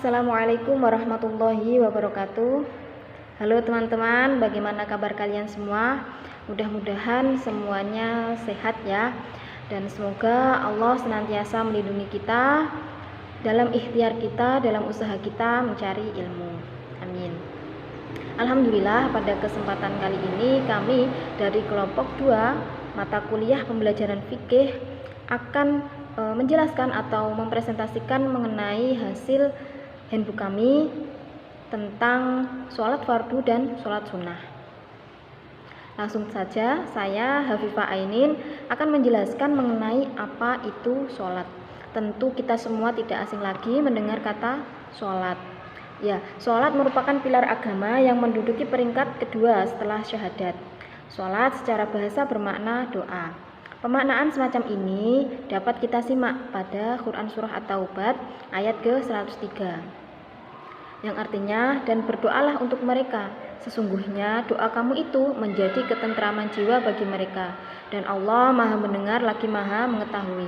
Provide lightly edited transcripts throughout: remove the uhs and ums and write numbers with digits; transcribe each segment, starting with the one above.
Assalamualaikum warahmatullahi wabarakatuh. Halo teman-teman, bagaimana kabar kalian semua? Mudah-mudahan semuanya sehat ya. Dan semoga Allah senantiasa melindungi kita dalam ikhtiar kita, dalam usaha kita mencari ilmu. Amin. Alhamdulillah, pada kesempatan kali ini kami dari kelompok 2 mata kuliah pembelajaran fikih akan menjelaskan atau mempresentasikan mengenai hasil handbook kami tentang sholat fardu dan sholat sunnah. Langsung saja, saya Hafifah Ainin akan menjelaskan mengenai apa itu sholat. Tentu kita semua tidak asing lagi mendengar kata sholat. Ya, sholat merupakan pilar agama yang menduduki peringkat kedua setelah syahadat. Sholat secara bahasa bermakna doa. Pemaknaan semacam ini dapat kita simak pada Quran Surah At-Taubah ayat ke-103 yang artinya, dan berdoalah untuk mereka, sesungguhnya doa kamu itu menjadi ketentraman jiwa bagi mereka, dan Allah Maha mendengar lagi Maha mengetahui.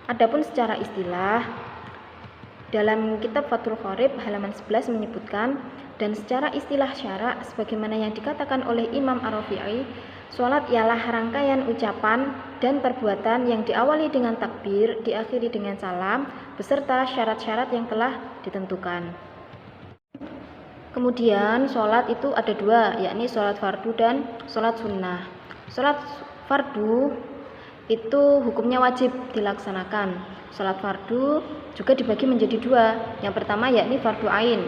Adapun secara istilah, dalam kitab Fathul Qorib halaman 11 menyebutkan, dan secara istilah syara sebagaimana yang dikatakan oleh Imam Ar-Rafi'i, sholat ialah rangkaian ucapan dan perbuatan yang diawali dengan takbir, diakhiri dengan salam, beserta syarat-syarat yang telah ditentukan. Kemudian sholat itu ada dua, yakni sholat fardu dan sholat sunnah. Sholat fardu itu hukumnya wajib dilaksanakan. Sholat fardu juga dibagi menjadi dua. Yang pertama yakni fardu ain,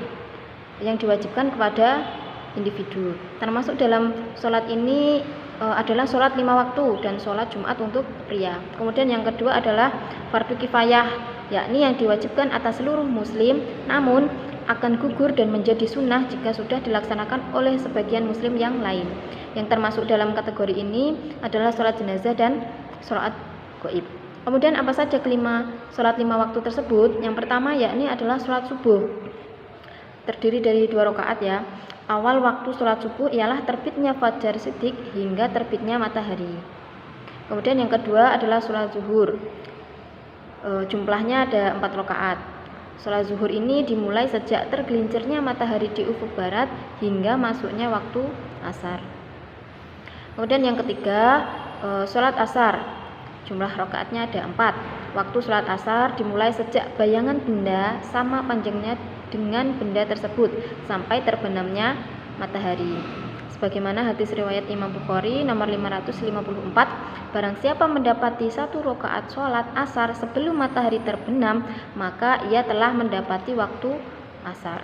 yang diwajibkan kepada individu. Termasuk dalam sholat ini adalah sholat 5 waktu dan sholat Jumat untuk pria. Kemudian yang kedua adalah fardu kifayah, yakni yang diwajibkan atas seluruh muslim, namun akan gugur dan menjadi sunnah jika sudah dilaksanakan oleh sebagian muslim yang lain. Yang termasuk dalam kategori ini adalah sholat jenazah dan sholat gaib. Kemudian apa saja kelima sholat 5 waktu tersebut? Yang pertama yakni adalah sholat subuh, terdiri dari 2 rakaat ya. Awal waktu sholat subuh ialah terbitnya fajar shiddiq hingga terbitnya matahari. Kemudian yang kedua adalah sholat zuhur, jumlahnya ada 4 rakaat. Sholat zuhur ini dimulai sejak tergelincirnya matahari di ufuk barat hingga masuknya waktu asar. Kemudian yang ketiga, sholat asar, jumlah rakaatnya ada 4. Waktu sholat asar dimulai sejak bayangan benda sama panjangnya dengan benda tersebut sampai terbenamnya matahari. Sebagaimana hadis riwayat Imam Bukhari nomor 554, barang siapa mendapati 1 rakaat sholat asar sebelum matahari terbenam, maka ia telah mendapati waktu asar.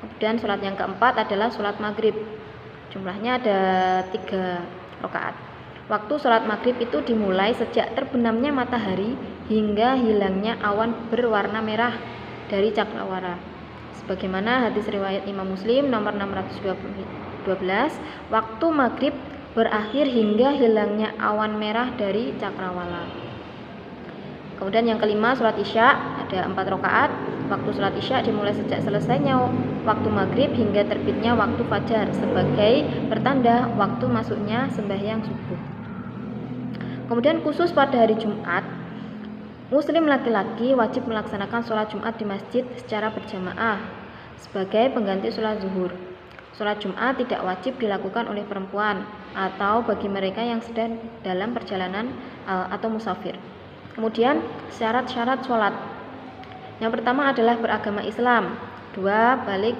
Kemudian sholat yang keempat adalah sholat maghrib, jumlahnya ada 3 rakaat. Waktu sholat maghrib itu dimulai sejak terbenamnya matahari hingga hilangnya awan berwarna merah dari cakrawala. Sebagaimana hadis riwayat Imam Muslim nomor 612, waktu maghrib berakhir hingga hilangnya awan merah dari cakrawala. Kemudian yang kelima, sholat isya, ada 4 rakaat. Waktu sholat isya dimulai sejak selesainya waktu maghrib hingga terbitnya waktu fajar sebagai pertanda waktu masuknya sembahyang subuh. Kemudian khusus pada hari Jumat, muslim laki-laki wajib melaksanakan sholat Jumat di masjid secara berjamaah sebagai pengganti sholat zuhur. Sholat Jumat tidak wajib dilakukan oleh perempuan atau bagi mereka yang sedang dalam perjalanan atau musafir. Kemudian syarat-syarat sholat. Yang pertama adalah beragama Islam, 2 balik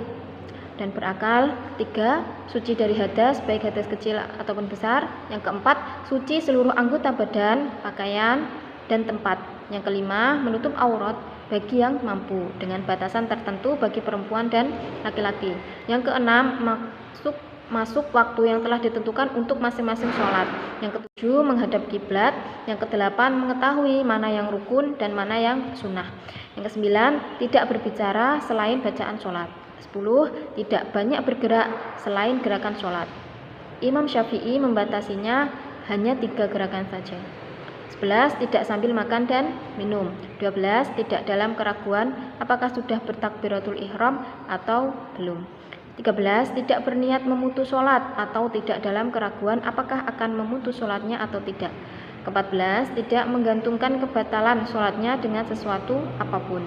dan berakal, 3 suci dari hadas baik hadas kecil ataupun besar, yang keempat suci seluruh anggota badan, pakaian dan tempat, yang kelima menutup aurat bagi yang mampu dengan batasan tertentu bagi perempuan dan laki-laki, yang keenam masuk waktu yang telah ditentukan untuk masing-masing sholat, yang ketujuh menghadap kiblat, yang kedelapan mengetahui mana yang rukun dan mana yang sunnah, yang kesembilan tidak berbicara selain bacaan sholat, 10 tidak banyak bergerak selain gerakan sholat. Imam Syafi'i membatasinya hanya 3 gerakan saja. 11 tidak sambil makan dan minum. 12 tidak dalam keraguan apakah sudah bertakbiratul ihram atau belum. 13 tidak berniat memutus sholat atau tidak dalam keraguan apakah akan memutus sholatnya atau tidak. 14 tidak menggantungkan kebatalan sholatnya dengan sesuatu apapun.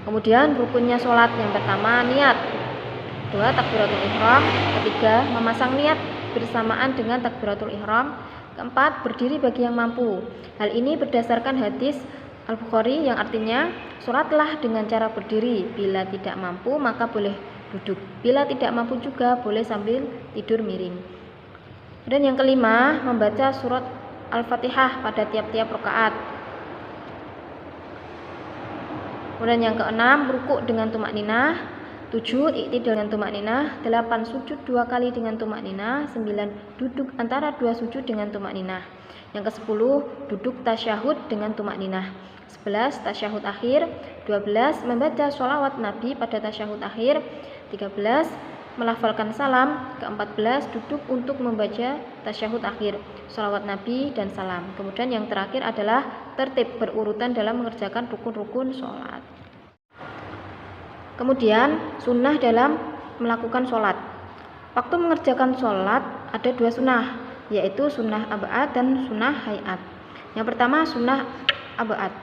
Kemudian rukunnya sholat, yang pertama niat, kedua takbiratul ihram, ketiga memasang niat bersamaan dengan takbiratul ihram, keempat berdiri bagi yang mampu. Hal ini berdasarkan hadis Al-Bukhari yang artinya sholatlah dengan cara berdiri, bila tidak mampu maka boleh duduk, bila tidak mampu juga boleh sambil tidur miring. Dan yang kelima, membaca surat Al-Fatihah pada tiap-tiap rakaat. Kemudian yang keenam, rukuk dengan tumak ninah, 7 i'tidal dengan tumak ninah, 8 sujud 2 kali dengan tumak ninah, 9 duduk antara 2 sujud dengan tumak ninah. Yang ke-10, duduk tasyahud dengan tumak ninah. 11 tasyahud akhir, 12 membaca sholawat Nabi pada tasyahud akhir, 13 melafalkan salam, ke-14 duduk untuk membaca tasyahud akhir, sholawat Nabi dan salam. Kemudian yang terakhir adalah tertib berurutan dalam mengerjakan rukun-rukun sholat. Kemudian sunnah dalam melakukan sholat. Waktu mengerjakan sholat ada 2 sunnah, yaitu sunnah ab'ad dan sunnah hayat. Yang pertama sunnah ab'ad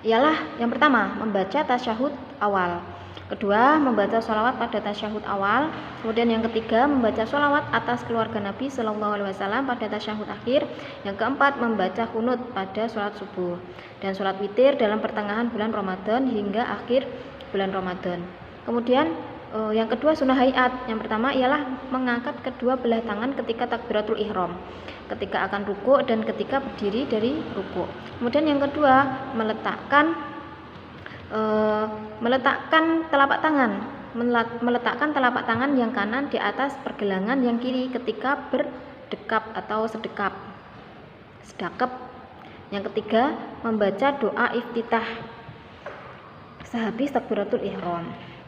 ialah yang pertama membaca tasyahud awal, kedua membaca sholawat pada tasyahud awal, kemudian yang ketiga membaca sholawat atas keluarga Nabi Shallallahu Alaihi Wasallam pada tasyahud akhir, yang keempat membaca kunut pada sholat subuh dan sholat witir dalam pertengahan bulan Ramadan hingga akhir bulan Ramadan. Kemudian yang kedua sunnah hayat, yang pertama ialah mengangkat kedua belah tangan ketika takbiratul ihram, ketika akan rukuk dan ketika berdiri dari rukuk. Kemudian yang kedua meletakkan telapak tangan yang kanan di atas pergelangan yang kiri ketika berdekap atau sedekap. Yang ketiga membaca doa iftitah sehabis takbiratul ihram.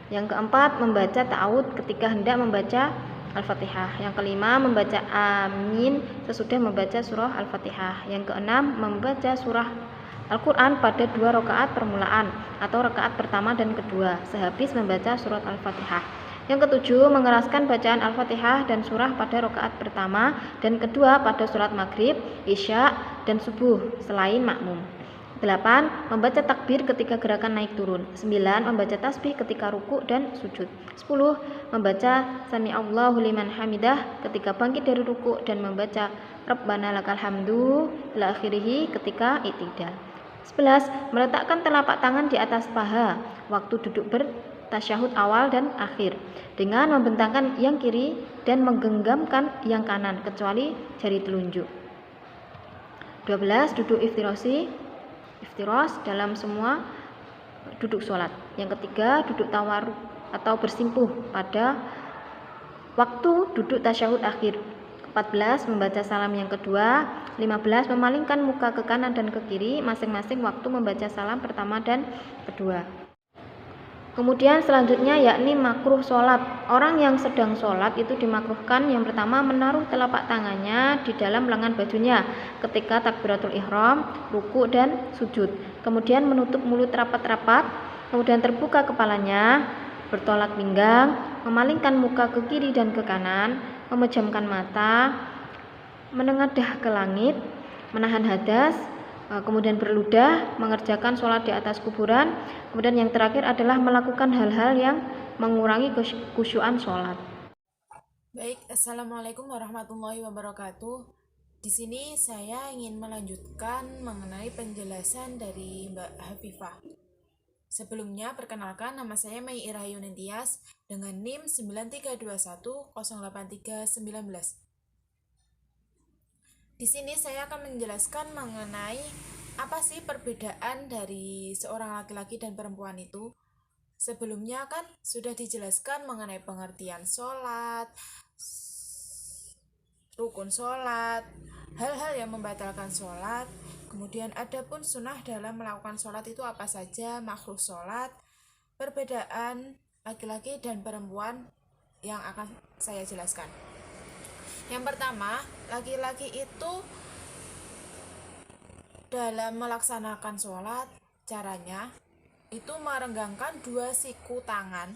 Yang keempat membaca ta'awud ketika hendak membaca Al-Fatihah. Yang kelima membaca amin sesudah membaca surah Al-Fatihah. Yang keenam membaca surah Al-Quran pada 2 rakaat permulaan atau rakaat pertama dan kedua sehabis membaca surat Al-Fatihah. Yang ketujuh mengeraskan bacaan Al-Fatihah dan surah pada rakaat pertama dan kedua pada surat maghrib, isya, dan subuh selain makmum. 8. Membaca takbir ketika gerakan naik turun. 9. Membaca tasbih ketika ruku dan sujud. 10. Membaca Sami'allahu liman hamidah ketika bangkit dari ruku dan membaca Rabbana lakal hamdu ila akhirih ketika i'tidal. 11. Meletakkan telapak tangan di atas paha waktu duduk bertasyahud awal dan akhir dengan membentangkan yang kiri dan menggenggamkan yang kanan kecuali jari telunjuk. 12. Duduk iftiros dalam semua duduk sholat. Yang ketiga duduk tawarruk atau bersimpuh pada waktu duduk tasyahud akhir. 14. Membaca salam yang kedua. 15. Memalingkan muka ke kanan dan ke kiri masing-masing waktu membaca salam pertama dan kedua. Kemudian selanjutnya yakni makruh sholat. Orang yang sedang sholat itu dimakruhkan yang pertama menaruh telapak tangannya di dalam lengan bajunya ketika takbiratul ihram, ruku dan sujud. Kemudian menutup mulut rapat-rapat, kemudian terbuka kepalanya, bertolak pinggang, memalingkan muka ke kiri dan ke kanan, memejamkan mata, menengadah ke langit, menahan hadas, kemudian berludah, mengerjakan sholat di atas kuburan. Kemudian yang terakhir adalah melakukan hal-hal yang mengurangi khusyuan sholat. Baik, Assalamualaikum warahmatullahi wabarakatuh. Di sini saya ingin melanjutkan mengenai penjelasan dari Mbak Hafifah. Sebelumnya, perkenalkan nama saya Mei Irahayu Nintias dengan NIM 93210839. Di sini saya akan menjelaskan mengenai apa sih perbedaan dari seorang laki-laki dan perempuan itu. Sebelumnya kan sudah dijelaskan mengenai pengertian sholat, rukun sholat, hal-hal yang membatalkan sholat. Kemudian ada pun sunnah dalam melakukan sholat itu apa saja, makruh sholat, perbedaan laki-laki dan perempuan yang akan saya jelaskan. Yang pertama, laki-laki itu dalam melaksanakan sholat, caranya itu merenggangkan 2 siku tangan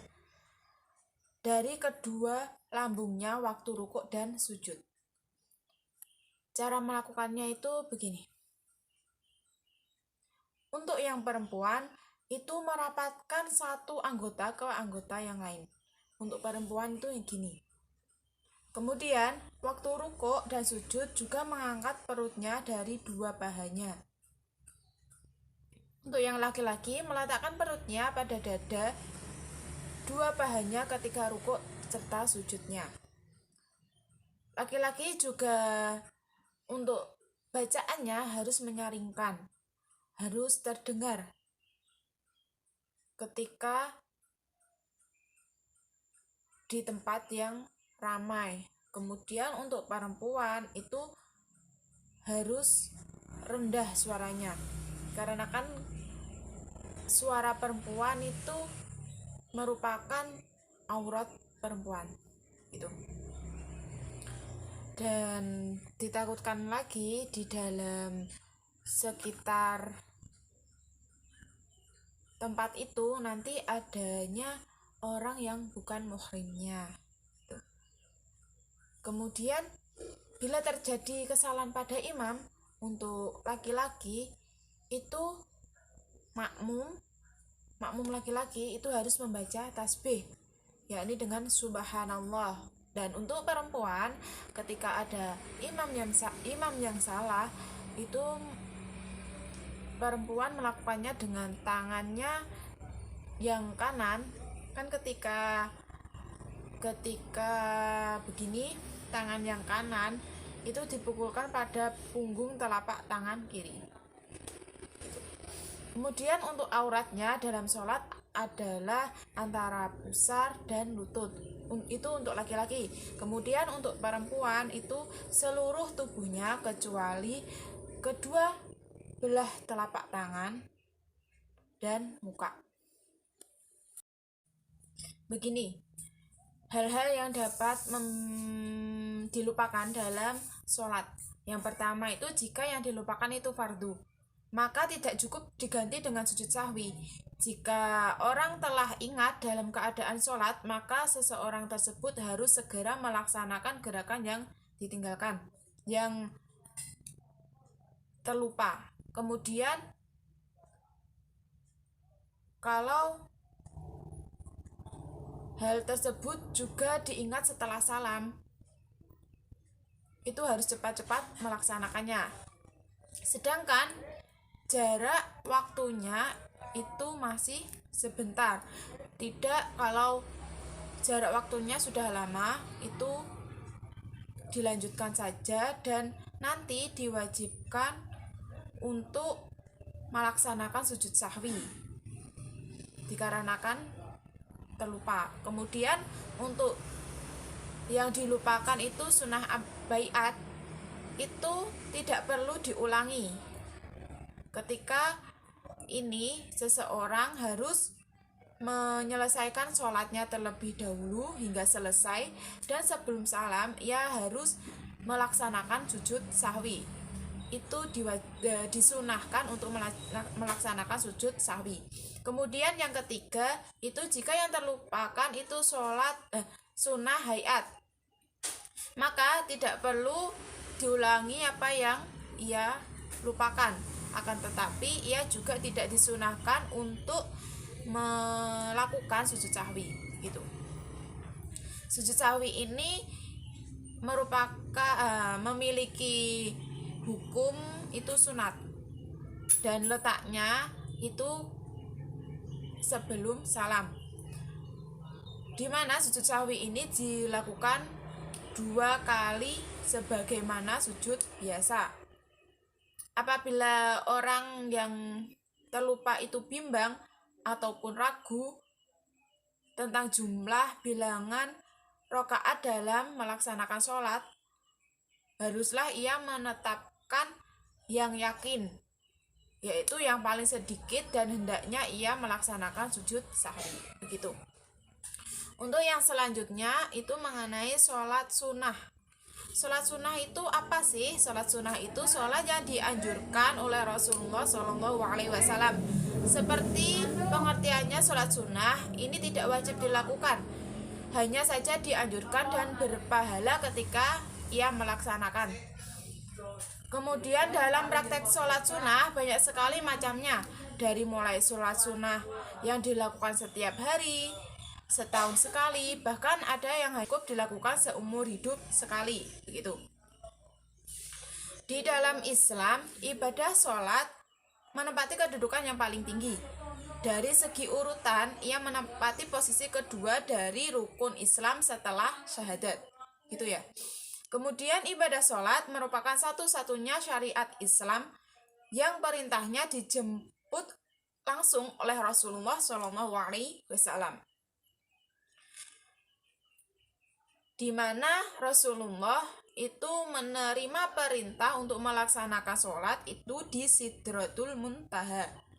dari kedua lambungnya waktu rukuk dan sujud. Cara melakukannya itu begini. Untuk yang perempuan itu merapatkan satu anggota ke anggota yang lain. Untuk perempuan itu yang gini. Kemudian waktu rukuk dan sujud juga mengangkat perutnya dari dua pahanya. Untuk yang laki-laki meletakkan perutnya pada dada dua pahanya ketika rukuk serta sujudnya. Laki-laki juga untuk bacaannya harus menyaringkan, harus terdengar ketika di tempat yang ramai. Kemudian untuk perempuan itu harus rendah suaranya, karena kan suara perempuan itu merupakan aurat perempuan gitu. Dan ditakutkan lagi di dalam sekitar tempat itu nanti adanya orang yang bukan muhrimnya. Kemudian bila terjadi kesalahan pada imam, untuk laki-laki itu makmum laki-laki itu harus membaca tasbih, yakni dengan subhanallah. Dan untuk perempuan ketika ada imam yang salah, itu perempuan melakukannya dengan tangannya yang kanan. Kan ketika begini, tangan yang kanan itu dipukulkan pada punggung telapak tangan kiri. Kemudian untuk auratnya dalam sholat adalah antara pusar dan lutut. Itu untuk laki-laki. Kemudian untuk perempuan itu seluruh tubuhnya kecuali kedua belah telapak tangan dan muka. Begini, hal-hal yang dapat dilupakan dalam sholat. Yang pertama itu jika yang dilupakan itu fardu, maka tidak cukup diganti dengan sujud sahwi. Jika orang telah ingat dalam keadaan sholat, maka seseorang tersebut harus segera melaksanakan gerakan yang ditinggalkan, yang terlupa. Kemudian kalau hal tersebut juga diingat setelah salam, itu harus cepat-cepat melaksanakannya. Sedangkan jarak waktunya itu masih sebentar. Tidak kalau jarak waktunya sudah lama, itu dilanjutkan saja dan nanti diwajibkan untuk melaksanakan sujud sahwi dikarenakan terlupa. Kemudian untuk yang dilupakan itu sunnah baiat, itu tidak perlu diulangi. Ketika ini seseorang harus menyelesaikan sholatnya terlebih dahulu hingga selesai, dan sebelum salam ia harus melaksanakan sujud sahwi. Itu disunahkan untuk melaksanakan sujud sahwi. Kemudian yang ketiga itu jika yang terlupakan itu sholat sunnah hayat, maka tidak perlu diulangi apa yang ia lupakan. Akan tetapi ia juga tidak disunahkan untuk melakukan sujud sahwi gitu. Sujud sahwi ini merupakan memiliki hukum itu sunat, dan letaknya itu sebelum salam, di mana sujud sahwi ini dilakukan 2 kali sebagaimana sujud biasa. Apabila orang yang terlupa itu bimbang ataupun ragu tentang jumlah bilangan rakaat dalam melaksanakan sholat, haruslah ia menetapkan yang yakin, yaitu yang paling sedikit, dan hendaknya ia melaksanakan sujud sahwi. Begitu. Untuk yang selanjutnya itu mengenai sholat sunnah. Sholat sunnah itu apa sih? Sholat sunnah itu sholat yang dianjurkan oleh Rasulullah SAW. Seperti pengertiannya, sholat sunnah ini tidak wajib dilakukan, hanya saja dianjurkan dan berpahala ketika ia melaksanakan. Kemudian dalam praktek sholat sunnah banyak sekali macamnya, dari mulai sholat sunnah yang dilakukan setiap hari, setahun sekali, bahkan ada yang cukup dilakukan seumur hidup sekali, begitu. Di dalam Islam, ibadah sholat menempati kedudukan yang paling tinggi. Dari segi urutan, ia menempati posisi kedua dari rukun Islam setelah syahadat, gitu ya. Kemudian ibadah sholat merupakan satu-satunya syariat Islam yang perintahnya dijemput langsung oleh Rasulullah SAW, di mana Rasulullah itu menerima perintah untuk melaksanakan sholat itu di Sidratul Muntaha.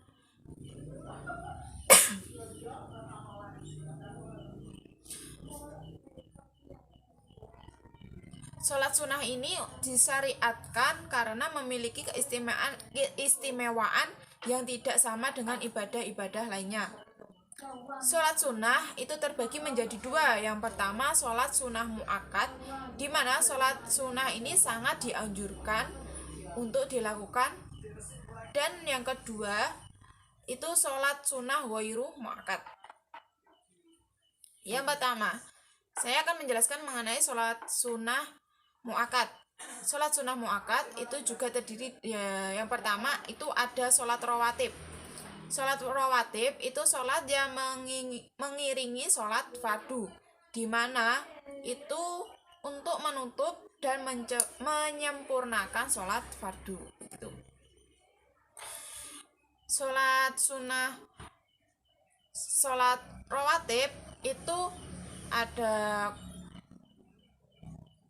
Sholat sunnah ini disyariatkan karena memiliki keistimewaan yang tidak sama dengan ibadah-ibadah lainnya. Sholat sunnah itu terbagi menjadi dua. Yang pertama, sholat sunnah mu'akkad, di mana sholat sunnah ini sangat dianjurkan untuk dilakukan. Dan yang kedua, itu sholat sunnah ghairu mu'akkad. Yang pertama, saya akan menjelaskan mengenai sholat sunnah mu'akkad. Sholat sunnah mu'akkad itu juga terdiri ya, yang pertama itu ada sholat rawatib. Sholat rawatib itu sholat yang mengiringi sholat fardu, di mana itu untuk menutup dan menyempurnakan sholat fardu. Gitu. Sholat rawatib itu ada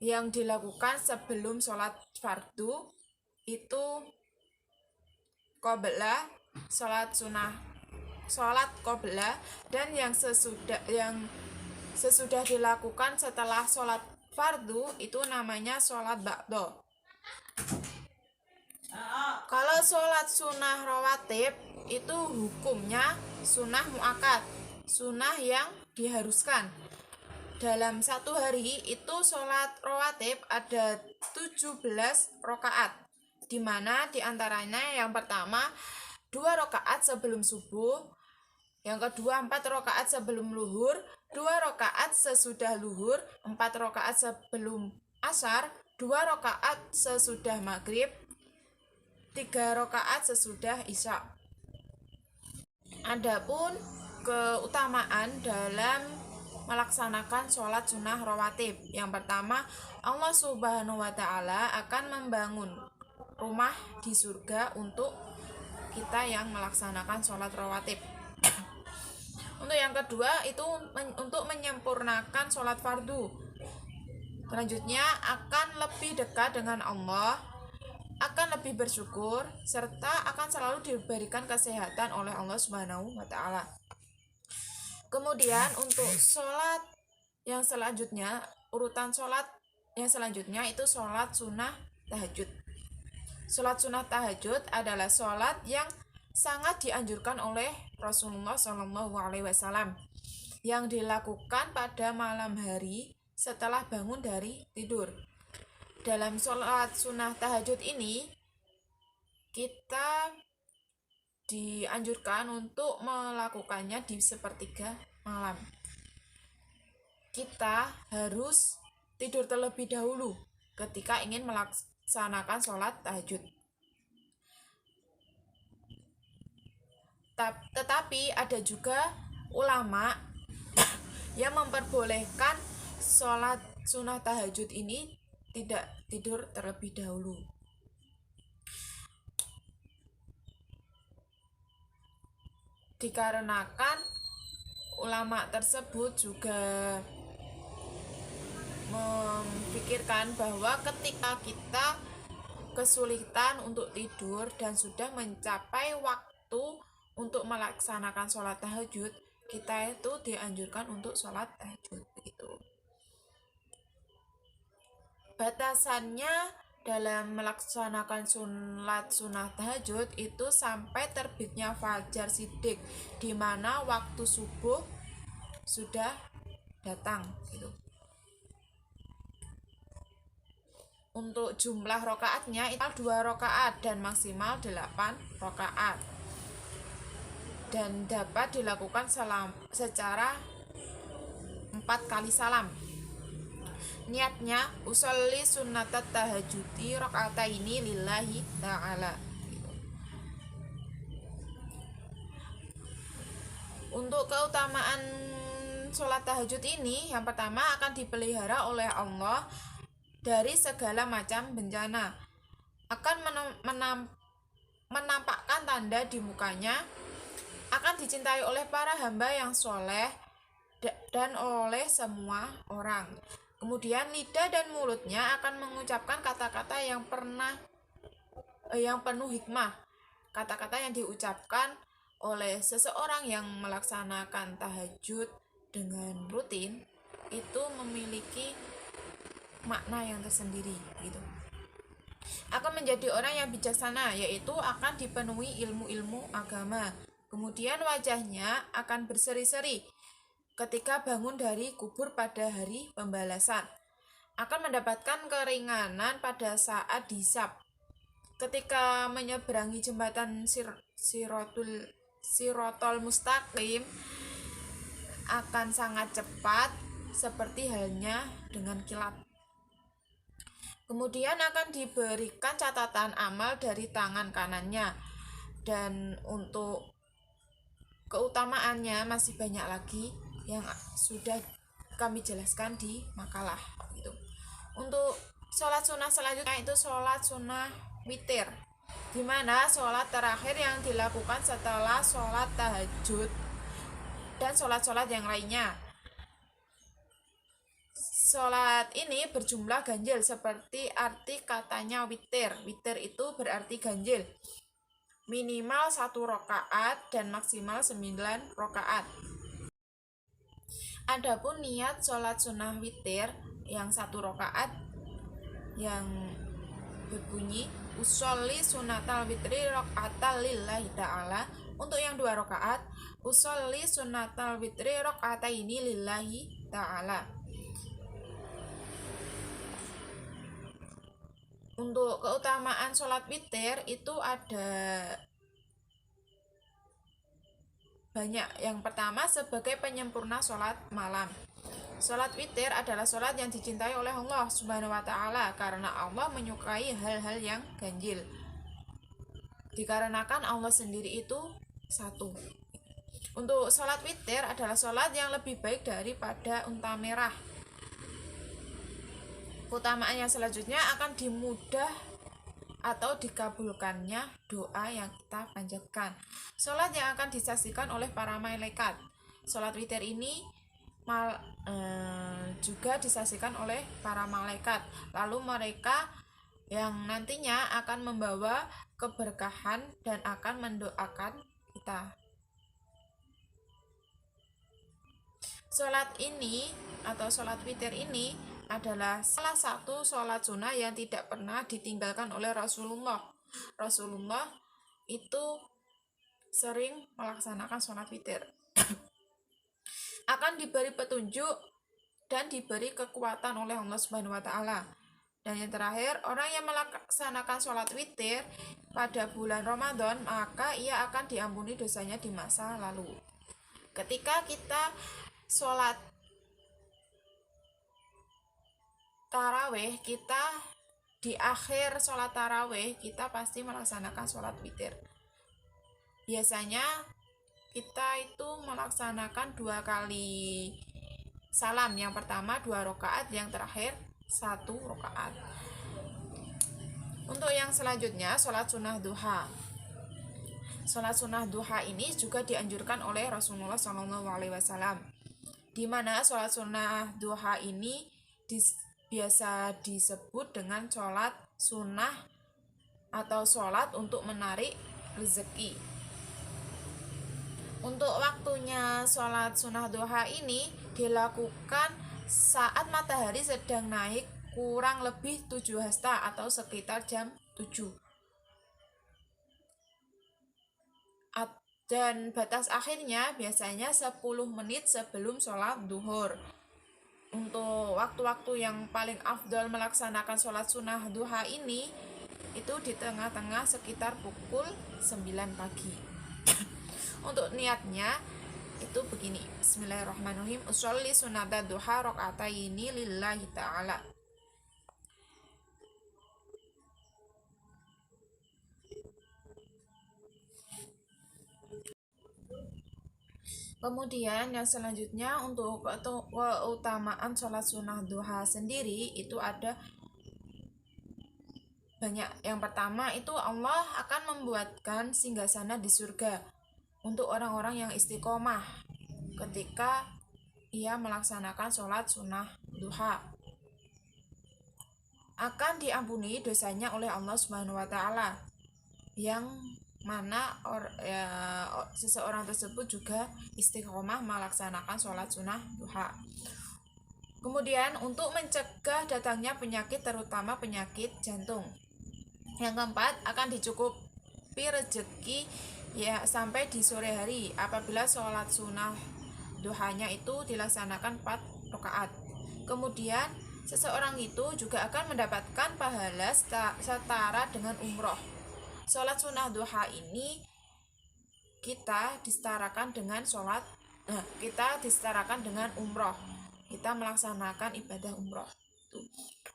yang dilakukan sebelum sholat fardu, itu qobla, sholat qobla, dan yang sesudah dilakukan setelah sholat fardu itu namanya sholat ba'da. Kalau sholat sunnah rawatib itu hukumnya sunnah mu'akkad, sunnah yang diharuskan. Dalam satu hari itu sholat rawatib ada 17 rakaat, di mana diantaranya yang pertama 2 rakaat sebelum subuh, yang kedua 4 rakaat sebelum luhur, 2 rakaat sesudah luhur, 4 rakaat sebelum asar, 2 rakaat sesudah maghrib, 3 rakaat sesudah isya. Adapun keutamaan dalam melaksanakan sholat sunnah rawatib, yang pertama, Allah Subhanahu wa Ta'ala akan membangun rumah di surga untuk kita yang melaksanakan sholat rawatib. Untuk yang kedua itu untuk menyempurnakan sholat fardu. Selanjutnya akan lebih dekat dengan Allah, akan lebih bersyukur, serta akan selalu diberikan kesehatan oleh Allah Subhanahu wa Ta'ala. Kemudian untuk sholat yang selanjutnya, urutan sholat yang selanjutnya itu sholat sunnah tahajud. Sholat sunnah tahajud adalah sholat yang sangat dianjurkan oleh Rasulullah SAW, yang dilakukan pada malam hari setelah bangun dari tidur. Dalam sholat sunnah tahajud ini kita dianjurkan untuk melakukannya di sepertiga malam. Kita harus tidur terlebih dahulu ketika ingin melaksanakan sholat tahajud. Tetapi ada juga ulama yang memperbolehkan sholat sunnah tahajud ini tidak tidur terlebih dahulu. Dikarenakan ulama tersebut juga memikirkan bahwa ketika kita kesulitan untuk tidur dan sudah mencapai waktu untuk melaksanakan sholat tahajud, kita itu dianjurkan untuk sholat tahajud, begitu. Batasannya dalam melaksanakan sholat sunnah tahajud itu sampai terbitnya fajar sidik, di mana waktu subuh sudah datang, gitu. Untuk jumlah rakaatnya itu 2 rakaat dan maksimal 8 rakaat. dan dapat dilakukan secara 4 kali salam. Niatnya usolli sunnatat tahajudi rakaataini lillahi ta'ala. Untuk keutamaan sholat tahajud ini, yang pertama akan dipelihara oleh Allah dari segala macam bencana, akan menampakkan tanda di mukanya, akan dicintai oleh para hamba yang soleh dan oleh semua orang. Kemudian lidah dan mulutnya akan mengucapkan kata-kata yang penuh hikmah. Kata-kata yang diucapkan oleh seseorang yang melaksanakan tahajud dengan rutin itu memiliki makna yang tersendiri gitu. Akan menjadi orang yang bijaksana, yaitu akan dipenuhi ilmu-ilmu agama. Kemudian wajahnya akan berseri-seri ketika bangun dari kubur pada hari pembalasan. Akan mendapatkan keringanan pada saat dihisab. Ketika menyeberangi jembatan Sirotol Mustaqim akan sangat cepat seperti halnya dengan kilat. Kemudian akan diberikan catatan amal dari tangan kanannya. Dan untuk keutamaannya masih banyak lagi yang sudah kami jelaskan di makalah gitu. Untuk sholat sunnah selanjutnya itu sholat sunnah witir, di mana sholat terakhir yang dilakukan setelah sholat tahajud dan sholat-sholat yang lainnya. Sholat ini berjumlah ganjil seperti arti katanya witir. Witir itu berarti ganjil. Minimal 1 rakaat dan maksimal 9 rakaat. Adapun niat sholat sunnah witir yang 1 rakaat yang berbunyi usolli sunnatal witri rakaatal lillahi ta'ala. Untuk yang 2 rakaat usolli sunnatal witri rakaataini lillahi ta'ala. Untuk keutamaan sholat witir itu ada banyak. Yang pertama, sebagai penyempurna sholat malam. Sholat witir adalah sholat yang dicintai oleh Allah Subhanahu wa Ta'ala karena Allah menyukai hal-hal yang ganjil. Dikarenakan Allah sendiri itu satu. Untuk sholat witir adalah sholat yang lebih baik daripada unta merah. Keutamaan yang selanjutnya akan dimudah atau dikabulkannya doa yang kita panjatkan. Sholat yang akan disaksikan oleh para malaikat. Sholat witir ini juga disaksikan oleh para malaikat. Lalu mereka yang nantinya akan membawa keberkahan dan akan mendoakan kita. Sholat ini atau sholat witir ini adalah salah satu sholat sunnah yang tidak pernah ditinggalkan oleh Rasulullah. Rasulullah itu sering melaksanakan sholat witir. Akan diberi petunjuk dan diberi kekuatan oleh Allah Subhanahu wa Ta'ala. Dan yang terakhir, orang yang melaksanakan sholat witir pada bulan Ramadan, maka ia akan diampuni dosanya di masa lalu. Ketika kita sholat tarawih, kita di akhir sholat tarawih kita pasti melaksanakan sholat witir. Biasanya kita itu melaksanakan 2 kali salam. Yang pertama 2 rakaat, yang terakhir 1 rakaat. Untuk yang selanjutnya sholat sunnah duha. Sholat sunnah duha ini juga dianjurkan oleh Rasulullah SAW, di mana sholat sunnah duha ini biasa disebut dengan sholat sunnah atau sholat untuk menarik rezeki. Untuk waktunya sholat sunnah duha ini dilakukan saat matahari sedang naik kurang lebih 7 hasta atau sekitar jam 7. Dan batas akhirnya biasanya 10 menit sebelum sholat duhur. Untuk waktu-waktu yang paling afdal melaksanakan sholat sunnah duha ini itu di tengah-tengah sekitar pukul 9 pagi. Untuk niatnya itu begini. Bismillahirrahmanirrahim. Usolli sunata duha rakaataini lillahi ta'ala. Kemudian yang selanjutnya untuk keutamaan sholat sunnah duha sendiri itu ada banyak. Yang pertama itu Allah akan membuatkan singgasana di surga untuk orang-orang yang istiqomah ketika ia melaksanakan sholat sunnah duha. Akan diampuni dosanya oleh Allah Subhanahu wa Ta'ala, yang mana seseorang tersebut juga istiqomah melaksanakan sholat sunnah duha. Kemudian untuk mencegah datangnya penyakit, terutama penyakit jantung. Yang keempat, akan dicukupi rezeki ya sampai di sore hari apabila sholat sunnah duhanya itu dilaksanakan 4 rakaat. Kemudian seseorang itu juga akan mendapatkan pahala setara dengan umroh. Sholat sunnah duha ini kita disetarakan dengan umroh. Kita melaksanakan ibadah umroh.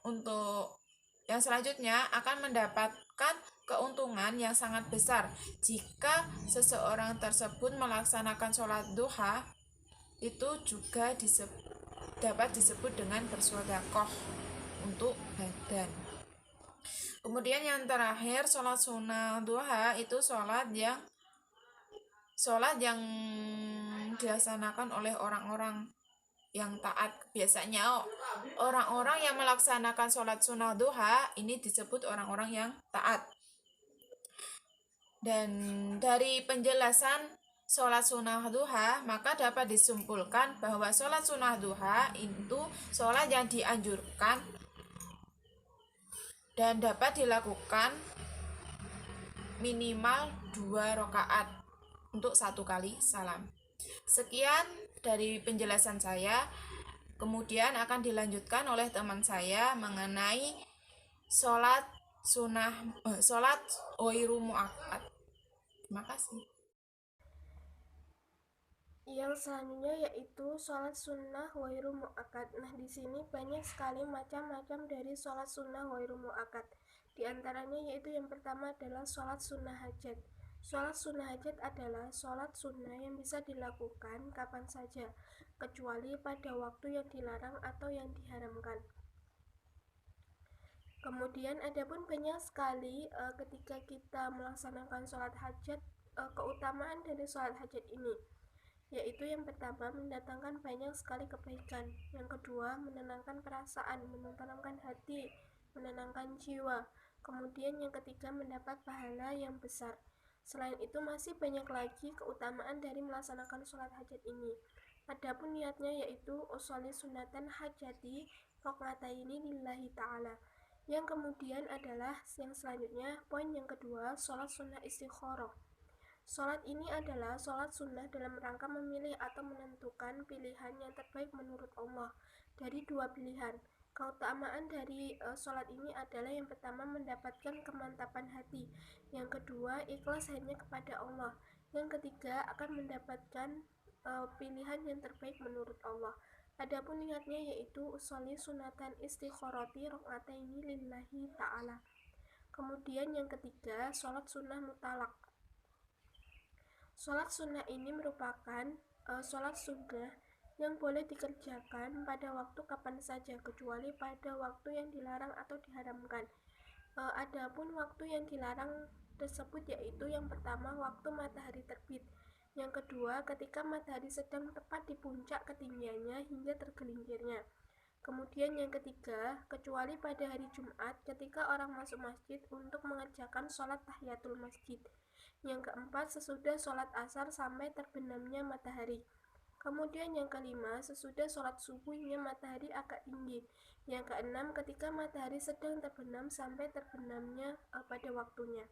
Untuk yang selanjutnya akan mendapatkan keuntungan yang sangat besar jika seseorang tersebut melaksanakan sholat duha, itu juga dapat disebut dengan bersedekah untuk badan. Kemudian yang terakhir, sholat sunnah duha itu sholat yang dilaksanakan oleh orang-orang yang taat. Biasanya orang-orang yang melaksanakan sholat sunnah duha ini disebut orang-orang yang taat. Dan dari penjelasan sholat sunnah duha, maka dapat disimpulkan bahwa sholat sunnah duha itu sholat yang dianjurkan dan dapat dilakukan minimal 2 rakaat untuk 1 kali salam. Sekian dari penjelasan saya. Kemudian akan dilanjutkan oleh teman saya mengenai sholat ghairu muakkad. Terima kasih. Yang selanjutnya yaitu sholat sunnah ghairu muakkad. Nah, di sini banyak sekali macam-macam dari sholat sunnah ghairu muakkad. Di antaranya yaitu yang pertama adalah sholat sunnah hajat. Sholat sunnah hajat adalah sholat sunnah yang bisa dilakukan kapan saja, kecuali pada waktu yang dilarang atau yang diharamkan. Kemudian adapun banyak sekali ketika kita melaksanakan sholat hajat, keutamaan dari sholat hajat ini, yaitu yang pertama mendatangkan banyak sekali kebaikan, yang kedua menenangkan perasaan, menenangkan hati, menenangkan jiwa, kemudian yang ketiga mendapat pahala yang besar. Selain itu masih banyak lagi keutamaan dari melaksanakan sholat hajat ini. Adapun niatnya yaitu usolli sunatan hajati rakaataini lillahi ta'ala. Yang kemudian adalah yang selanjutnya, poin yang kedua, sholat sunnah istikharah. Sholat ini adalah sholat sunnah dalam rangka memilih atau menentukan pilihan yang terbaik menurut Allah dari 2 pilihan. Keutamaan dari sholat ini adalah yang pertama mendapatkan kemantapan hati, yang kedua ikhlas hanya kepada Allah, yang ketiga akan mendapatkan pilihan yang terbaik menurut Allah. Adapun niatnya yaitu usolli sunatan istikharati rakaataini lillahi ta'ala. Kemudian yang ketiga, sholat sunnah mutalak. Sholat sunnah ini merupakan sholat sunnah yang boleh dikerjakan pada waktu kapan saja, kecuali pada waktu yang dilarang atau diharamkan. Adapun waktu yang dilarang tersebut yaitu yang pertama waktu matahari terbit, yang kedua ketika matahari sedang tepat di puncak ketinggiannya hingga tergelincirnya. Kemudian yang ketiga, kecuali pada hari Jumat ketika orang masuk masjid untuk mengerjakan sholat tahiyatul masjid. Yang keempat, sesudah sholat asar sampai terbenamnya matahari. Kemudian yang kelima, sesudah sholat subuh hingga matahari agak tinggi. Yang keenam, ketika matahari sedang terbenam sampai terbenamnya pada waktunya.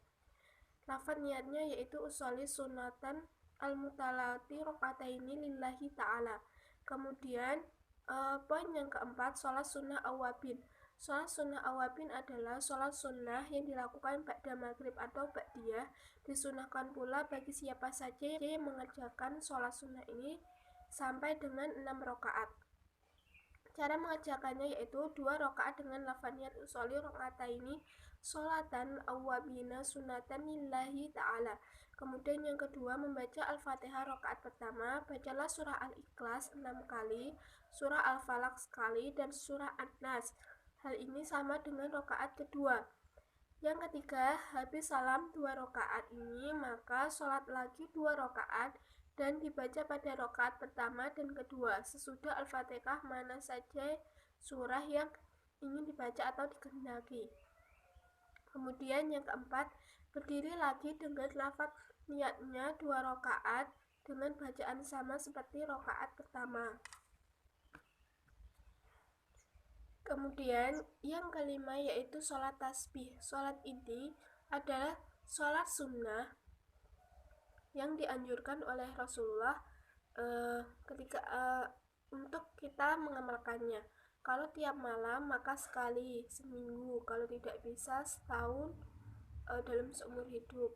Lafaz niatnya yaitu usolli sunatan al-mutalati rakaataini lillahi ta'ala. Kemudian poin yang keempat, sholat sunnah awabin. Sholat sunnah awabin adalah sholat sunnah yang dilakukan ba'da maghrib atau ba'diyah. Disunahkan pula bagi siapa saja yang mengerjakan sholat sunnah ini sampai dengan 6 rakaat. Cara mengerjakannya yaitu 2 rakaat dengan lafaz niat usolli rakaataini sholatan awwabina sunatan lillahi ta'ala. Kemudian yang kedua membaca Al-Fatihah rakaat pertama, bacalah surah Al-Ikhlas 6 kali, surah Al-Falaq sekali, dan surah An-Nas. Hal ini sama dengan rakaat kedua. Yang ketiga, habis salam 2 rakaat ini, maka sholat lagi 2 rakaat dan dibaca pada rakaat pertama dan kedua sesudah Al-Fatihah mana saja surah yang ingin dibaca atau dikehendaki. Kemudian yang keempat, berdiri lagi dengan lafaz niatnya 2 rakaat dengan bacaan sama seperti rakaat pertama. Kemudian yang kelima yaitu sholat tasbih. Sholat ini adalah sholat sunnah yang dianjurkan oleh Rasulullah ketika untuk kita mengamalkannya. Kalau tiap malam maka sekali seminggu, kalau tidak bisa setahun dalam seumur hidup.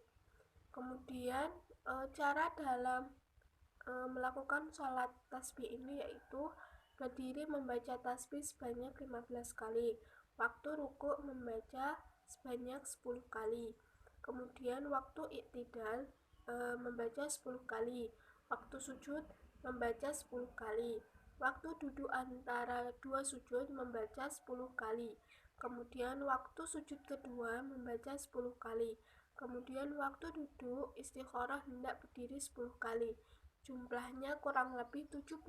Kemudian cara dalam melakukan sholat tasbih ini yaitu berdiri membaca tasbih sebanyak 15 kali, waktu ruku membaca sebanyak 10 kali, kemudian waktu iktidal membaca 10 kali, waktu sujud membaca 10 kali, waktu duduk antara 2 sujud membaca 10 kali, kemudian waktu sujud kedua membaca 10 kali, kemudian waktu duduk istikharah hendak berdiri 10 kali. Jumlahnya kurang lebih 75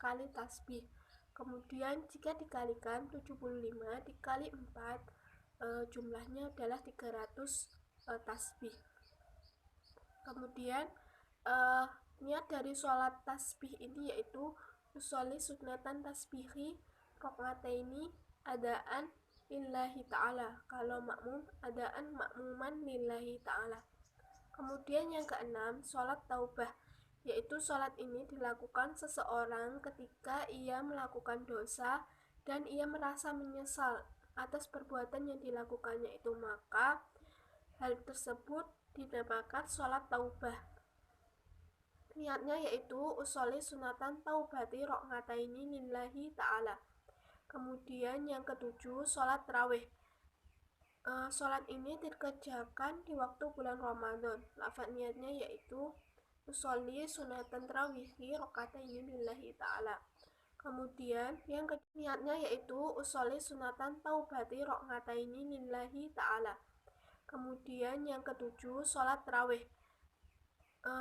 kali tasbih. Kemudian jika dikalikan 75 dikali 4 jumlahnya adalah 300 tasbih. Kemudian niat dari sholat tasbih ini yaitu usolli sunnatan tasbihi rakaataini adaan lillahi ta'ala. Kalau makmum adaan makmuman lillahi ta'ala. Kemudian yang keenam, sholat taubah, yaitu sholat ini dilakukan seseorang ketika ia melakukan dosa dan ia merasa menyesal atas perbuatan yang dilakukannya itu, maka hal tersebut dinamakan sholat taubah. Niatnya yaitu usolli sunatan taubati rakaataini lillahi ta'ala. Kemudian yang ketujuh, sholat tarawih. Sholat ini dikerjakan di waktu bulan Ramadan. Lafaz niatnya yaitu usolli sunatan tarawihi rakaataini lillahi ta'ala. Kemudian yang niatnya yaitu usolli sunatan taubati rakaataini lillahi ta'ala. Kemudian yang ketujuh, sholat tarawih.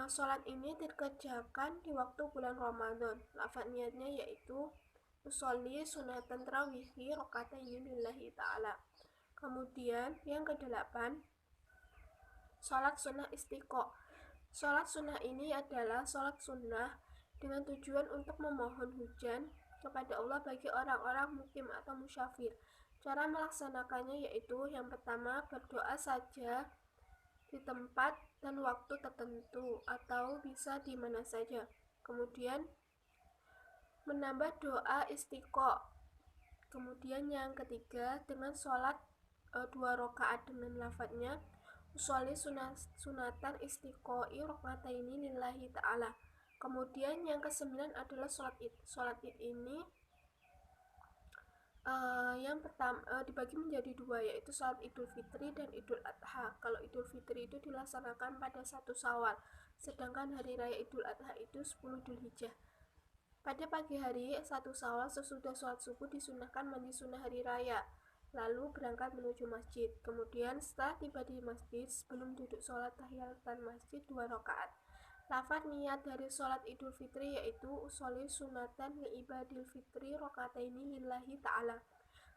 Sholat ini dikerjakan di waktu bulan Ramadan. Lafaz niatnya yaitu usolli sunatan tarawihi rakaataini lillahi ta'ala. Kemudian yang kedelapan, sholat sunnah istiqo. Sholat sunnah ini adalah sholat sunnah dengan tujuan untuk memohon hujan kepada Allah bagi orang-orang mukim atau musyafir. Cara melaksanakannya yaitu yang pertama, berdoa saja di tempat dan waktu tertentu atau bisa di mana saja. Kemudian menambah doa istiqo. Kemudian yang ketiga, dengan sholat 2 rakaat dengan lafadznya usolli sunatan istiqoi rakaataini lillahi ta'ala. Kemudian yang kesembilan adalah sholat id. Sholat id ini yang pertama dibagi menjadi 2, yaitu sholat Idul Fitri dan Idul Adha. Kalau Idul Fitri itu dilaksanakan pada 1 Syawal, sedangkan hari raya Idul Adha itu 10 Dzulhijjah. Pada pagi hari 1 Syawal sesudah sholat subuh disunahkan mandi sunnah hari raya, lalu berangkat menuju masjid. Kemudian setelah tiba di masjid, sebelum duduk sholat tahiyatan masjid 2 rakaat. Lafaz niat dari sholat Idul Fitri yaitu usolli sunatan li ibadil fitri rakaataini lillahi ta'ala.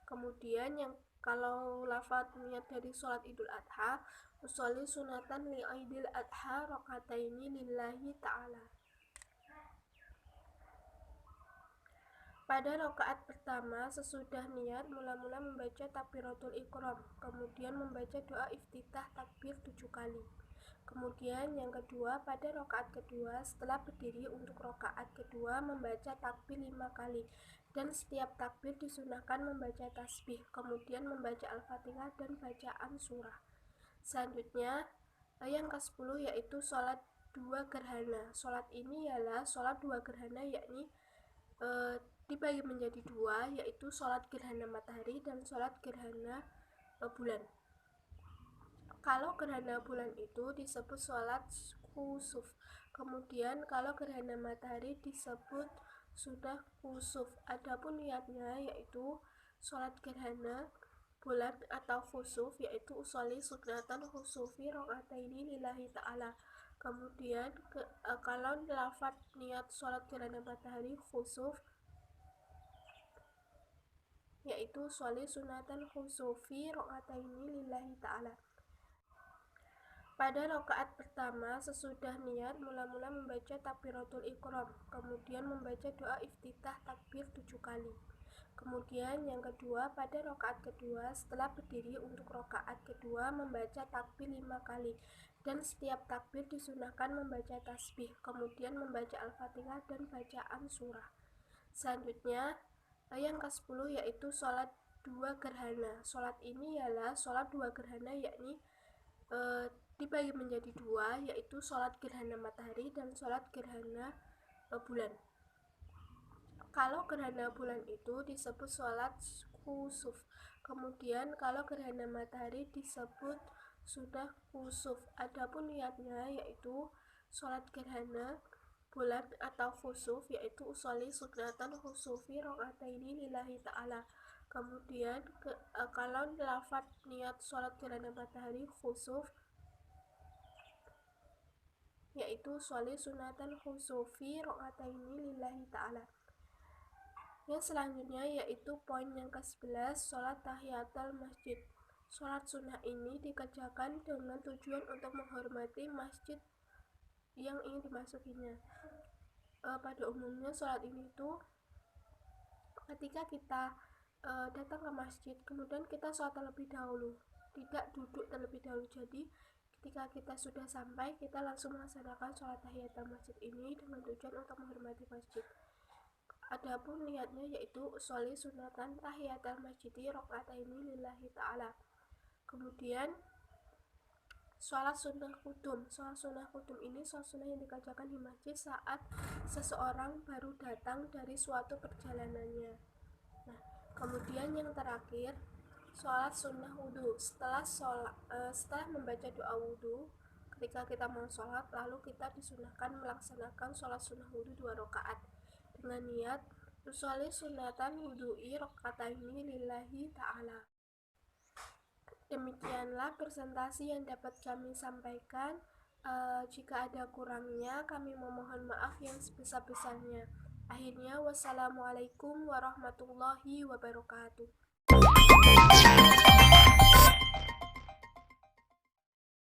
Kemudian yang kalau lafaz niat dari sholat Idul Adha usolli sunatan li idil adha rakaataini lillahi ta'ala. Pada rakaat pertama sesudah niat mula-mula membaca takbiratul ihram, kemudian membaca doa iftitah takbir 7 kali. Kemudian yang kedua, pada rakaat kedua setelah berdiri untuk rakaat kedua membaca takbir 5 kali dan setiap takbir disunahkan membaca tasbih, kemudian membaca Al-Fatihah dan bacaan surah. Selanjutnya, yang ke-10 yaitu sholat dua gerhana. Sholat ini ialah sholat dua gerhana, yakni dibagi menjadi dua, yaitu sholat gerhana matahari dan sholat gerhana bulan. Kalau gerhana bulan itu disebut sholat khusuf, kemudian kalau gerhana matahari disebut sudah khusuf. Adapun niatnya yaitu sholat gerhana bulan atau khusuf, yaitu usolli sunatan khusufi rakaataini lillahi ta'ala. Kemudian kalau lafaz niat sholat gerhana matahari khusuf, yaitu sholli sunatan khusufi rakaataini lillahi ta'ala. Pada rakaat pertama sesudah niat mula-mula membaca takbiratul ihram, kemudian membaca doa iftitah takbir 7 kali. Kemudian yang kedua, pada rakaat kedua setelah berdiri untuk rakaat kedua membaca takbir 5 kali, dan setiap takbir disunahkan membaca tasbih, kemudian membaca Al-Fatihah dan bacaan surah. Selanjutnya, yang ke-10 yaitu sholat dua gerhana. Sholat ini ialah sholat dua gerhana, yakni dibagi menjadi dua, yaitu sholat gerhana matahari dan sholat gerhana bulan. Kalau gerhana bulan itu disebut sholat khusuf, kemudian kalau gerhana matahari disebut sudah khusuf. Adapun niatnya yaitu sholat gerhana bulan atau khusuf, yaitu usolli sunatan khusufi rakaataini lillahi ta'ala. Kemudian kalau lafaz niat sholat gerhana matahari khusuf, yaitu sholli sunatan khusufi rakaataini lillahi ta'ala. Yang selanjutnya yaitu poin yang ke-11, sholat tahiyatul masjid. Sholat sunnah ini dikerjakan dengan tujuan untuk menghormati masjid yang ingin dimasukinya. Pada umumnya sholat ini tuh ketika kita datang ke masjid, kemudian kita sholat terlebih dahulu, tidak duduk terlebih dahulu. Jadi ketika kita sudah sampai, kita langsung melaksanakan sholat tahiyatul masjid ini dengan tujuan untuk menghormati masjid. Adapun niatnya yaitu sholli sunatan tahiyatul masjidi rakaataini lillahi ta'ala. Kemudian sholat sunnah kudum. Sholat sunnah kudum ini sholat sunnah yang dikerjakan di masjid saat seseorang baru datang dari suatu perjalanannya. Nah, kemudian yang terakhir, sholat sunnah wudhu. Setelah membaca doa wudhu, ketika kita mau sholat, lalu kita disunahkan melaksanakan sholat sunnah wudhu 2 rakaat dengan niat usolli sunatan wudhu'i rakaataini lillahi ta'ala. Demikianlah presentasi yang dapat kami sampaikan. Jika ada kurangnya, kami memohon maaf yang sebesar-besarnya. Akhirnya, wassalamualaikum warahmatullahi wabarakatuh.